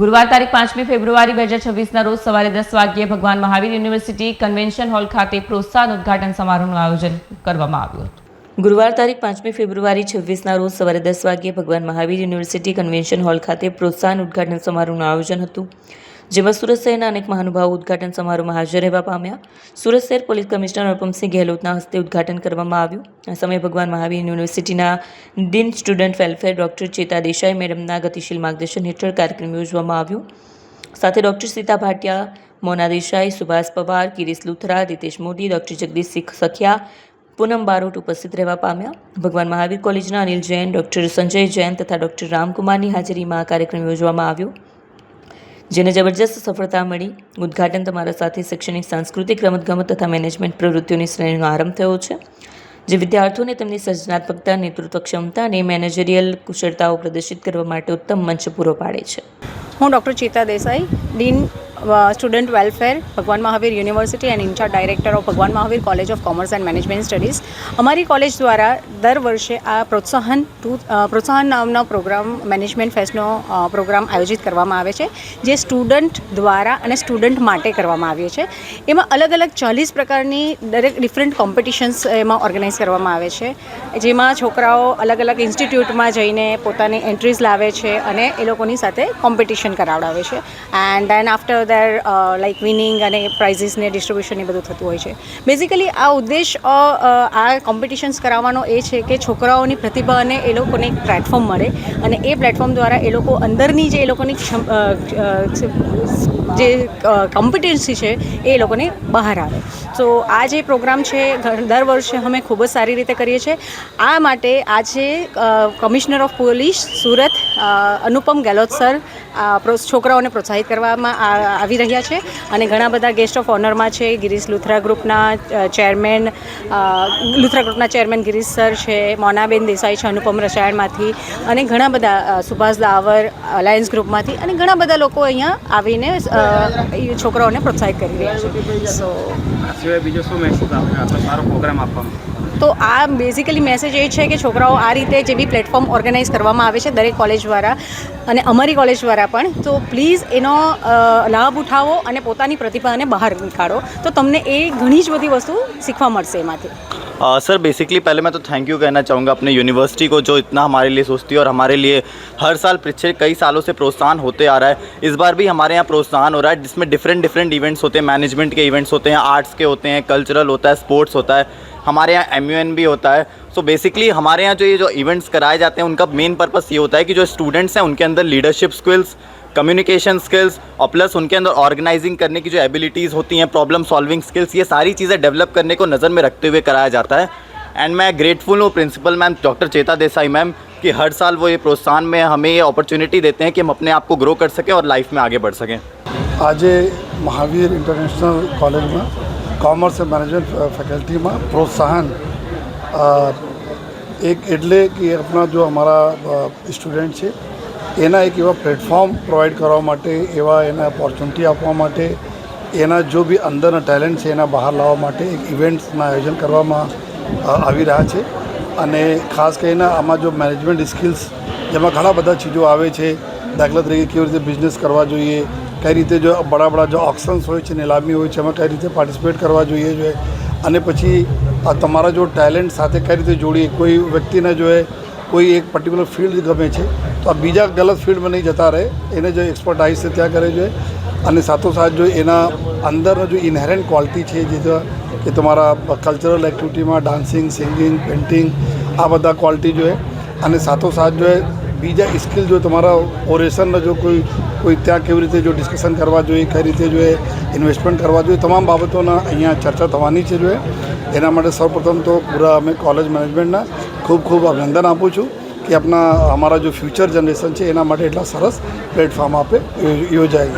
ગુરુવાર તારીખ 5મી ફેબ્રુઆરી 2026ના રોજ સવારે 10 વાગ્યે ભગવાન મહાવીર યુનિવર્સિટી કન્વેન્શન હોલ ખાતે પ્રોત્સાહન ઉદ્ઘાટન સમારોહનું આયોજન કરવામાં આવ્યું હતું। ગુરુવાર તારીખ 5મી ફેબ્રુઆરી 26ના રોજ સવારે 10 વાગ્યે ભગવાન મહાવીર યુનિવર્સિટી કન્વેન્શન હોલ ખાતે પ્રોત્સાહન ઉદ્ઘાટન સમારોહનું આયોજન હતું, જેમાં સુરત શહેરના અનેક મહાનુભાવો ઉદ્ઘાટન સમારોહમાં હાજર રહેવા પામ્યા। સુરત શહેર પોલીસ કમિશનર અનુપમસિંહ ગેહલોતના હસ્તે ઉદ્ઘાટન કરવામાં આવ્યું। આ સમયે ભગવાન મહાવીર યુનિવર્સિટીના ડીન સ્ટુડન્ટ વેલફેર ડોક્ટર ચેતા દેસાઈ મેડમના ગતિશીલ માર્ગદર્શન હેઠળ કાર્યક્રમ યોજવામાં આવ્યો। સાથે ડોક્ટર સીતા ભાટિયા, મોના દેસાઈ, સુભાષ પવાર, કિરીશ લુથરા, રીતેશ મોદી, ડોક્ટર જગદીશ સખિયા, પૂનમ બારોટ ઉપસ્થિત રહેવા પામ્યા। ભગવાન મહાવીર કોલેજના અનિલ જૈન, ડોક્ટર સંજય જૈન તથા ડોક્ટર રામકુમારની હાજરીમાં આ કાર્યક્રમ યોજવામાં આવ્યો, જેને જબરજસ્ત સફળતા મળી। ઉદ્ઘાટન તમારા સાથે શૈક્ષણિક, સાંસ્કૃતિક, રમતગમત તથા મેનેજમેન્ટ પ્રવૃત્તિઓની શ્રેણીનો આરંભ થયો છે, જે વિદ્યાર્થીઓને તેમની સર્જનાત્મકતા, નેતૃત્વ ક્ષમતા અને મેનેજરિયલ કુશળતાઓ પ્રદર્શિત કરવા માટે ઉત્તમ મંચ પૂરો પાડે છે। હું ડૉક્ટર ચેતા Desai, dean student welfare, Bhagwan Mahavir university and in charge director of Bhagwan Mahavir college of commerce and management studies. અમારી કોલેજ દ્વારા દર વર્ષે આ પ્રોત્સાહન નામનો પ્રોગ્રામ, મેનેજમેન્ટ ફેસ્ટનો પ્રોગ્રામ આયોજિત કરવામાં આવે છે, જે સ્ટુડન્ટ દ્વારા અને સ્ટુડન્ટ માટે કરવામાં આવે છે। એમાં અલગ અલગ 40 પ્રકારની ડિફરન્ટ કોમ્પિટિશન્સ એમાં ઓર્ગેનાઇઝ કરવામાં આવે છે, જેમાં છોકરાઓ અલગ અલગ ઇન્સ્ટિટ્યૂટમાં જઈને પોતાની એન્ટ્રીઝ લાવે છે અને એ લોકોની સાથે કોમ્પિટિશન કરાવડાવે છે। And then after like winning અને પ્રાઇઝીસને ડિસ્ટ્રીબ્યુશન એ બધું થતું હોય છે। બેઝિકલી આ ઉદ્દેશ આ કોમ્પિટિશન્સ કરાવવાનો એ છે કે છોકરાઓની પ્રતિભાને એ લોકોને એક પ્લેટફોર્મ મળે અને એ પ્લેટફોર્મ દ્વારા એ લોકો અંદરની જે એ લોકોની જે કોમ્પિટન્સી છે એ લોકોને બહાર આવે। સો આ જે પ્રોગ્રામ છે દર વર્ષે અમે ખૂબ જ સારી રીતે કરીએ છીએ। આ માટે આજે commissioner of police Surat Anupam Gehlot sir છોકરાઓને પ્રોત્સાહિત કરવામાં આવી રહ્યા છે અને ઘણા બધા ગેસ્ટ ઓફ ઓનરમાં છે। ગિરીશ લુથરા ગ્રુપના ચેરમેન ગિરીશ સર છે, મોનાબેન દેસાઈ છે અનુપમ રસાયણમાંથી, અને ઘણા બધા સુભાષ દાવર અલાયન્સ ગ્રુપમાંથી, અને ઘણા બધા લોકો અહીંયા આવીને છોકરાઓને પ્રોત્સાહિત કરી રહ્યા છે। સો બીજો શું મેસેજ આપણે સારો પ્રોગ્રામ આપવાનો? તો આ બેઝિકલી મેસેજ એ છે કે છોકરાઓ આ રીતે જે બી પ્લેટફોર્મ ઓર્ગેનાઇઝ કરવામાં આવે છે દરેક કોલેજ દ્વારા અને અમારી કોલેજ દ્વારા પણ, તો પ્લીઝ એનો લાભ ઉઠાવો અને પોતાની પ્રતિભાને બહાર નીકાળો, તો તમને એ ઘણી જ બધી વસ્તુ શીખવા મળશે એમાંથી। सर बेसिकली पहले मैं तो थैंक यू कहना चाहूँगा अपने यूनिवर्सिटी को, जो इतना हमारे लिए सोचती है और हमारे लिए हर साल पिछले कई सालों से प्रोत्साहन होते आ रहा है। इस बार भी हमारे यहाँ प्रोत्साहन हो रहा है, जिसमें डिफरेंट इवेंट्स होते हैं, मैनेजमेंट के इवेंट्स होते हैं, आर्ट्स के होते हैं, कल्चरल होता है, स्पोर्ट्स होता है, हमारे यहाँ MUN भी होता है। सो बेसिकली हमारे यहाँ जो इवेंट्स कराए जाते हैं उनका मेन पर्पस ये होता है कि जो स्टूडेंट्स हैं उनके अंदर लीडरशिप स्किल्स, कम्युनिकेशन स्किल्स और प्लस उनके अंदर ऑर्गेनाइजिंग करने की जो एबिलिटीज़ होती हैं, प्रॉब्लम सॉल्विंग स्किल्स, ये सारी चीज़ें डेवलप करने को नज़र में रखते हुए कराया जाता है। एंड मैं ग्रेटफुल हूँ प्रिंसिपल मैम डॉक्टर चेता देसाई मैम कि हर साल वो ये प्रोत्साहन में हमें ये अपॉर्चुनिटी देते हैं कि हम अपने आप को ग्रो कर सकें और लाइफ में आगे बढ़ सकें। आज महावीर इंटरनेशनल कॉलेज में कॉमर्स एंड मैनेजमेंट फैकल्टी में प्रोत्साहन एक एटले कि अपना जो हमारा स्टूडेंट है एना एक एवा प्लेटफॉर्म प्रोवाइड करवा माटे, एवा एना अपॉर्चुनिटी आपवा माटे, एना जो भी अंदरना टेलेंट है एना बहार लाववा माटे एक इवेंट्सना आयोजन करवामां આવી રહ્યા છે। અને ખાસ કરીને આમાં જો મેનેજમેન્ટ સ્કિલ્સ જેમાં ઘણા બધા ચીજો આવે છે, દાખલા તરીકે કેવી રીતે બિઝનેસ કરવા જોઈએ, કઈ રીતે જો બડા જો ઓક્શન્સ હોય છે, નીલામી હોય છે, એમાં કઈ રીતે પાર્ટિસિપેટ કરવા જોઈએ, અને પછી આ તમારા જો ટેલેન્ટ સાથે કઈ રીતે જોડીએ। કોઈ વ્યક્તિને જો કોઈ એક પર્ટિક્યુલર ફિલ્ડ ગમે છે તો આ બીજા ગલત ફિલ્ડમાં નહીં જતા રહે, એને જો એક્સપર્ટાઇઝ છે ત્યાં કરે જોઈએ, અને સાથોસાથ જો એના અંદરનો જો ઇનહેરન્ટ ક્વોલિટી છે જે कि तुम्हारा कल्चरल एक्टिविटी में डांसिंग, सिंगिंग, पेंटिंग आ बदा क्वालिटी जो है, और साथों साथ जो है बीजा स्किल जो तुम्हारा ओरेशन जो कोई त्या केवी रीते जो डिस्कशन करवा जो कई रीते जो है इन्वेस्टमेंट करवा जो तमाम बाबतों अँ चर्चा थवानी है। जो है एना माटे सर्वप्रथम तो पूरा अमे कॉलेज मैनेजमेंटना खूब खूब अभिनंदन आपू छूँ कि अपना हमारा जो फ्यूचर जनरेशन है एना माटे एटला सरस प्लेटफॉर्म आपे योजाए।